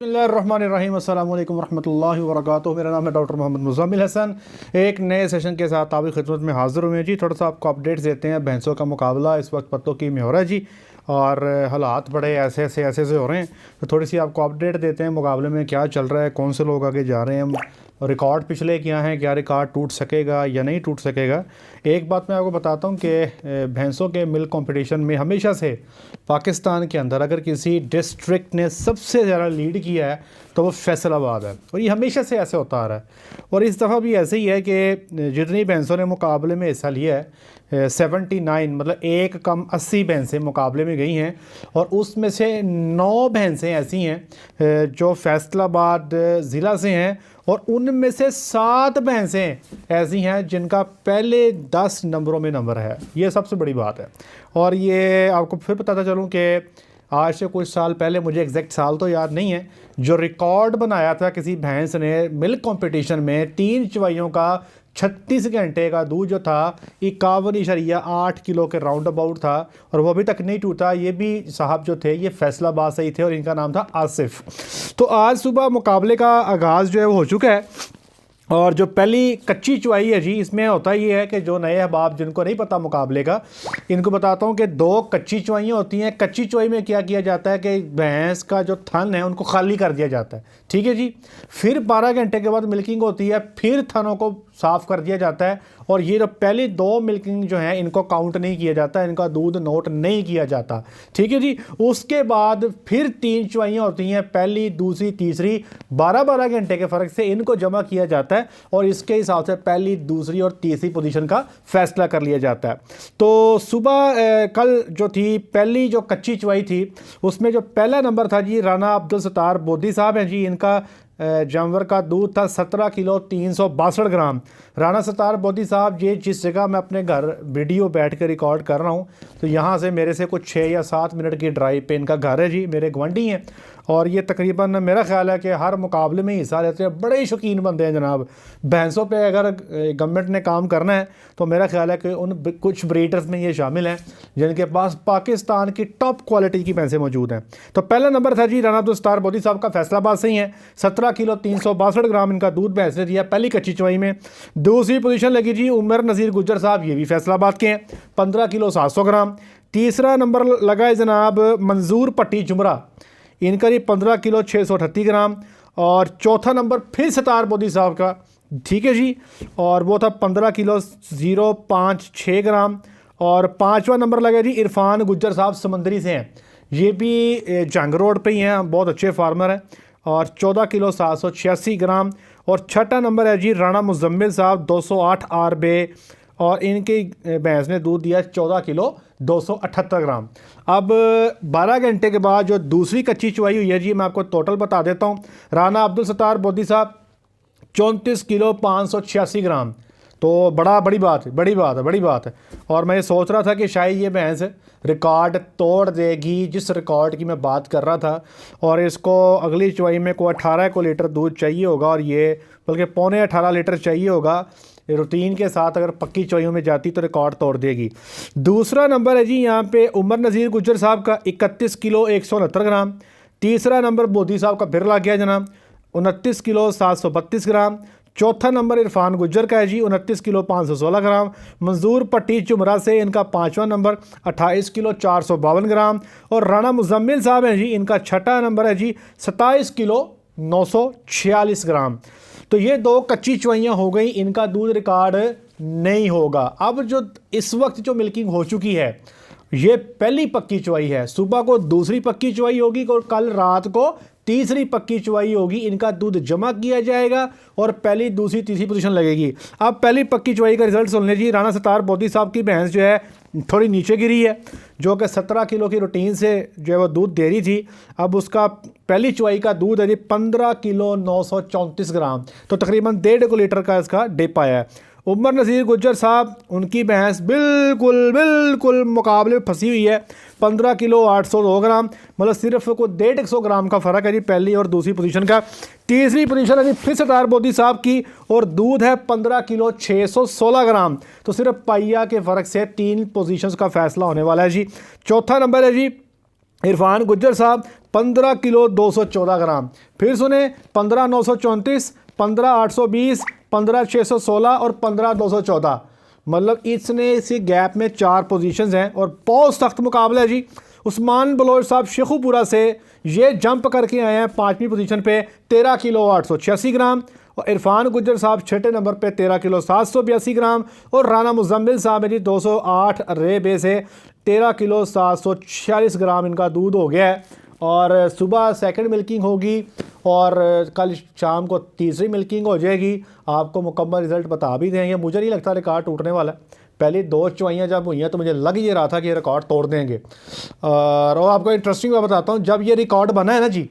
बिस्मिल्लाहिर्रहमानिर्रहीम अस्सलाम वालेकुम रहमतुल्लाहि व बरकातुहू। मेरा नाम है डॉक्टर मोहम्मद मुज़म्मिल हसन। एक नए सेशन के साथ आपकी खिदमत में हाज़िर हुए हैं जी। थोड़ा सा आपको अपडेट्स देते हैं। भैंसों का मुकाबला इस वक्त पत्तों की में हो रहा है जी, और हालात बड़े ऐसे हो रहे हैं, तो थोड़ी सी आपको अपडेट देते हैं मुकाबले में क्या चल रहा है, कौन से लोग आगे जा रहे हैं, रिकॉर्ड पिछले क्या हैं, क्या रिकॉर्ड टूट सकेगा या नहीं टूट सकेगा। एक बात मैं आपको बताता हूँ कि भैंसों के मिल्क कंपटीशन में हमेशा से पाकिस्तान के अंदर अगर किसी डिस्ट्रिक्ट ने सबसे ज़्यादा लीड किया है तो वो फैसलाबाद है, और ये हमेशा से ऐसे होता आ रहा है। और इस दफ़ा भी ऐसे ही है कि जितनी भैंसों ने मुकाबले में हिस्सा लिया है 79 मतलब 1 कम 80 भैंसें मुकाबले में गई हैं, और उसमें से 9 भैंसें ऐसी हैं जो फैसलाबाद ज़िला से हैं, और उनमें से 7 भैंसें ऐसी हैं जिनका पहले 10 नंबरों में नंबर है। ये सबसे बड़ी बात है। और ये आपको फिर बताता चलूँ कि आज से कुछ साल पहले, मुझे एग्जैक्ट साल तो याद नहीं है, जो रिकॉर्ड बनाया था किसी भैंस ने मिल्क कंपटीशन में 3 चवाइयों का 36 घंटे का दूध जो था 51.8 किलो के राउंड अबाउट था, और वो अभी तक नहीं टूटा। ये भी साहब जो थे ये फैसलाबाद से ही थे, और इनका नाम था आसिफ। तो आज सुबह मुकाबले का आगाज़ जो है वो हो चुका है। और जो पहली कच्ची चुवाई है जी, इसमें होता ये है कि जो नए अहबाब जिनको नहीं पता मुकाबले का, इनको बताता हूँ कि 2 कच्ची चुवाइयाँ होती हैं। कच्ची चुवाई में क्या किया जाता है कि भैंस का जो थन है उनको खाली कर दिया जाता है, ठीक है जी। फिर 12 घंटे के बाद मिल्किंग होती है, फिर थनों को साफ़ कर दिया जाता है, और ये जो पहली 2 मिल्किंग जो है इनको काउंट नहीं किया जाता, इनका दूध नोट नहीं किया जाता, ठीक है जी। उसके बाद फिर 3 चुवाइयाँ होती हैं, पहली, दूसरी, तीसरी, 12-12 घंटे के फ़र्क से इनको जमा किया जाता है, और इसके हिसाब से पहली, दूसरी और तीसरी पोजीशन का फैसला कर लिया जाता है। तो सुबह कल जो थी पहली जो कच्ची चुवाई थी, उसमें जो पहला नंबर था जी राना अब्दुल सत्तार बोदी साहब हैं जी। इनका जानवर का दूध था 17 किलो 362 ग्राम। राना सत्तार बोदी साहब, ये जिस जगह मैं अपने घर वीडियो बैठ कर रिकॉर्ड कर रहा हूँ, तो यहाँ से मेरे से कुछ 6 या 7 मिनट की ड्राइव पे इनका घर है जी, मेरे गवांढी हैं। और ये तकरीबन मेरा ख्याल है कि हर मुकाबले में हिस्सा लेते हैं, बड़े शौकीन बंदे हैं जनाब। भैंसों पे अगर गवर्नमेंट ने काम करना है तो मेरा ख्याल है कि उन कुछ ब्रीडर्स में ये शामिल हैं जिनके पास पाकिस्तान की टॉप क्वालिटी की भैंसें मौजूद हैं। तो पहला नंबर था जी राना अब्दुल सत्तार बोदी साहब का, फैसलाबाद से ही है। 17 किलो 362 ग्राम इनका दूध भैंस ने दिया पहली कच्ची चुवाई में। दूसरी पोजीशन लगी जी उमर नज़ीर गुज्जर साहब, ये भी फैसलाबाद के हैं, 15 किलो 700 ग्राम। तीसरा नंबर लगा है जनाब मंजूर पट्टी जुमरा, इनका जी 15 किलो 638 ग्राम। और चौथा नंबर फिर सत्तार बोदी साहब का, ठीक है जी, और वो था 15 किलो 056 ग्राम। और पाँचवा नंबर लगा जी इरफान गुज्जर साहब समंदरी से हैं, ये भी जंग रोड पे ही हैं, बहुत अच्छे फार्मर हैं, और 14 किलो 786 ग्राम। और छठा नंबर है जी राना मुजम्मिल साहब 208 आरबे, और इनकी भैंस ने दूध दिया 14 किलो 278 ग्राम। अब 12 घंटे के बाद जो दूसरी कच्ची चुवाई हुई है जी, मैं आपको टोटल बता देता हूँ। राना अब्दुल सत्तार बोदी साहब 34 किलो 586 ग्राम। तो बड़ी बात है। और मैं ये सोच रहा था कि शायद ये भैंस रिकॉर्ड तोड़ देगी, जिस रिकॉर्ड की मैं बात कर रहा था, और इसको अगली चुवाई में को 18 को लीटर दूध चाहिए होगा, और ये बल्कि पौने 18 लीटर चाहिए होगा। रूटीन के साथ अगर पक्की चुवाइयों में जाती तो रिकॉर्ड तोड़ देगी। दूसरा नंबर है जी यहाँ पे उमर नज़ीर गुज्जर साहब का 31 किलो 169 ग्राम। तीसरा नंबर बोदी साहब का फिर लग गया जनाब 29 किलो 732 ग्राम। चौथा नंबर इरफान गुज्जर का है जी 29 किलो 516 ग्राम। मंजूर पट्टी जुमरा से इनका 5वां नंबर 28 किलो 452 ग्राम। और राना मुजम्मिल साहब हैं जी, इनका छठा नंबर है जी 27 किलो 946 ग्राम। तो ये 2 कच्ची चुवाइयाँ हो गई, इनका दूध रिकॉर्ड नहीं होगा। अब जो इस वक्त जो मिल्किंग हो चुकी है, ये पहली पक्की चुवाई है, सुबह को दूसरी पक्की चुवाई होगी, और कल रात को तीसरी पक्की चुवाई होगी। इनका दूध जमा किया जाएगा और पहली, दूसरी, तीसरी पोजीशन लगेगी। अब पहली पक्की चुवाई का रिजल्ट सुन लीजिए। राना सत्तार बोदी साहब की भैंस जो है थोड़ी नीचे गिरी है, जो कि 17 किलो की रूटीन से जो है वो दूध दे रही थी। अब उसका पहली चुवाई का दूध है जी 15 किलो 934 ग्राम, तो तकरीबन 1.5 लीटर का इसका डिप आया है। उमर नज़ीर गुज्जर साहब, उनकी भैंस बिल्कुल मुकाबले में फंसी हुई है, 15 किलो 802 ग्राम, मतलब सिर्फ को 150 ग्राम का फ़र्क है जी पहली और दूसरी पोजीशन का। तीसरी पोजीशन है जी फिर सत्तार बोदी साहब की, और दूध है 15 किलो 616 ग्राम, तो सिर्फ पाइया के फ़र्क से 3 पोजीशंस का फैसला होने वाला है जी। चौथा नंबर है जी इरफान गुज्जर साहब 15 किलो 214 ग्राम। फिर सुने 15,934, 15,820, 15,616 और 15,214। मतलब इसने इसी गैप में 4 पोजीशंस हैं और बहुत सख्त मुकाबला है जी। उस्मान बलोच साहब शेखुपुरा से ये जंप करके आए हैं 5वीं पोजीशन पे 13 किलो 886 ग्राम, और इरफान गुज्जर साहब 6ठे नंबर पे 13 किलो 782 ग्राम, और राना मुजम्मिल साहब है जी 208 रेबे से 13 किलो 746 ग्राम इनका दूध हो गया है। और सुबह सेकंड मिल्किंग होगी और कल शाम को तीसरी मिल्किंग हो जाएगी। आपको मुकम्मल रिज़ल्ट बता भी देंगे। मुझे नहीं लगता रिकॉर्ड टूटने वाला है। पहली 2 चुवाइयाँ जब हुई हैं तो मुझे लग ये रहा था कि ये रिकॉर्ड तोड़ देंगे। और आपको इंटरेस्टिंग बात बताता हूँ, जब ये रिकॉर्ड बना है ना जी,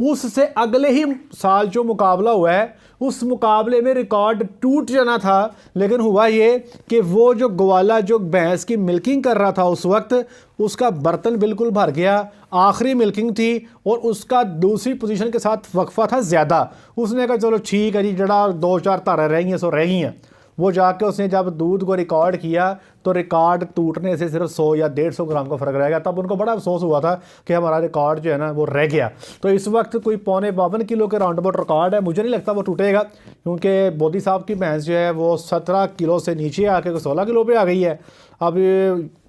उससे अगले ही साल जो मुकाबला हुआ है उस मुकाबले में रिकॉर्ड टूट जाना था, लेकिन हुआ ये कि वो जो ग्वाला जो भैंस की मिल्किंग कर रहा था उस वक्त, उसका बर्तन बिल्कुल भर गया। आखिरी मिल्किंग थी और उसका दूसरी पोजीशन के साथ वक्फा था ज़्यादा। उसने कहा चलो ठीक है जी, जड़ा 2-4 तारा रह गई हैं सो रह गई हैं। वो जाके उसने जब दूध को रिकॉर्ड किया तो रिकॉर्ड टूटने से सिर्फ 100 या 150 ग्राम का फ़र्क रह गया। तब उनको बड़ा अफसोस हुआ था कि हमारा रिकॉर्ड जो है ना वो रह गया। तो इस वक्त कोई 52 किलो के राउंड अबाउट रिकॉर्ड है। मुझे नहीं लगता वो टूटेगा, क्योंकि बोदी साहब की भैंस जो है वो 17 किलो से नीचे आके 16 किलो पे आ गई है। अब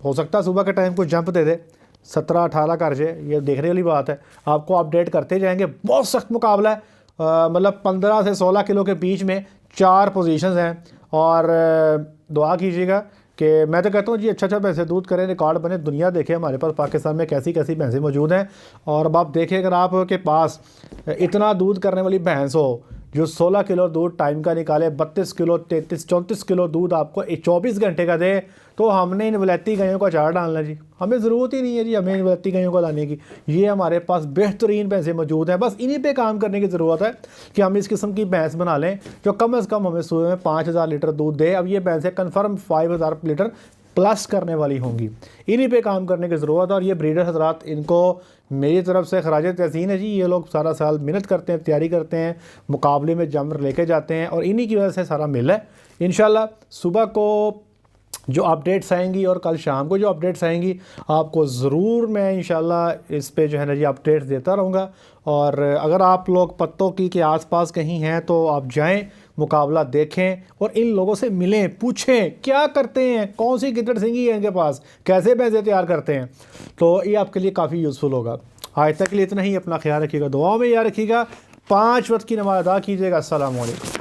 हो सकता है सुबह के टाइम कोई जंप दे दे, 17-18 कर जाए, ये देखने वाली बात है। आपको अपडेट करते जाएंगे। बहुत सख्त मुकाबला है। मतलब 15 से 16 किलो के बीच में 4 पोजीशंस हैं। और दुआ कीजिएगा कि मैं तो कहता हूँ जी अच्छा भैंसे दूध करें, रिकॉर्ड बने, दुनिया देखे हमारे पास पाकिस्तान में कैसी कैसी भैंसें मौजूद हैं। और अब आप देखिए, अगर आपके पास इतना दूध करने वाली भैंस हो जो 16 किलो दूध टाइम का निकाले, 32 किलो 33-34 किलो दूध आपको 24 घंटे का दे, तो हमने इन वलैती गायों का अचार डालना जी। हमें ज़रूरत ही नहीं है जी हमें इन वलैती गायों को लाने की। ये हमारे पास बेहतरीन भैंसें मौजूद हैं, बस इन्हीं पे काम करने की ज़रूरत है कि हम इस किस्म की भैंस बना लें जो कम से कम हमें सुबह में 5000 लीटर दूध दे। अब ये भैंसें कन्फर्म 5000 लीटर प्लस करने वाली होंगी। इन्हीं पे काम करने की ज़रूरत है। और ये ब्रीडर हजरात, इनको मेरी तरफ से खराज तहसीन है जी। ये लोग सारा साल मेहनत करते हैं, तैयारी करते हैं, मुकाबले में जम लेके जाते हैं और इन्हीं की वजह से सारा मिल है। इंशाल्लाह सुबह को जो अपडेट्स आएंगी और कल शाम को जो अपडेट्स आएंगी आपको ज़रूर मैं इंशाल्लाह इस पे जो है ना जी अपडेट्स देता रहूँगा। और अगर आप लोग पत्तों की के आसपास कहीं हैं तो आप जाएं, मुकाबला देखें और इन लोगों से मिलें, पूछें क्या करते हैं, कौन सी गिद्दड़ सिंगी है इनके पास, कैसे भैंसे तैयार करते हैं। तो ये आपके लिए काफ़ी यूज़फुल होगा। आज तक के लिए इतना ही। अपना ख्याल रखिएगा, दुआओं में याद रखिएगा। 5 वक्त की नमाज़ अदा कीजिएगा। अस्सलाम वालेकुम।